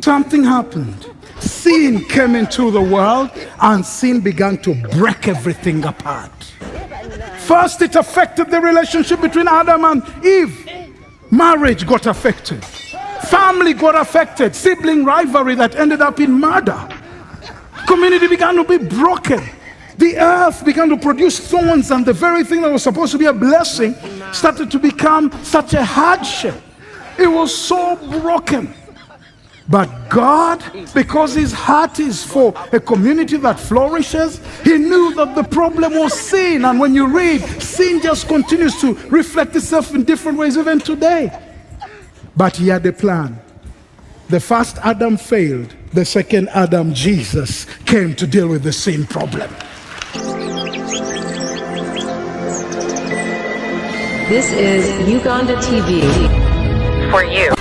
Something happened. Sin came into the world, and sin began to break everything apart. First, it affected the relationship between Adam and Eve. Marriage got affected. Family got affected. Sibling rivalry that ended up in murder. Community began to be broken. The earth began to produce thorns, and the very thing that was supposed to be a blessing started to become such a hardship. It was so broken. But God, because his heart is for a community that flourishes, he knew that the problem was sin. And when you read, sin just continues to reflect itself in different ways even today. But he had a plan. The first Adam failed. The second Adam, Jesus, came to deal with the sin problem. This is Uganda TV for you.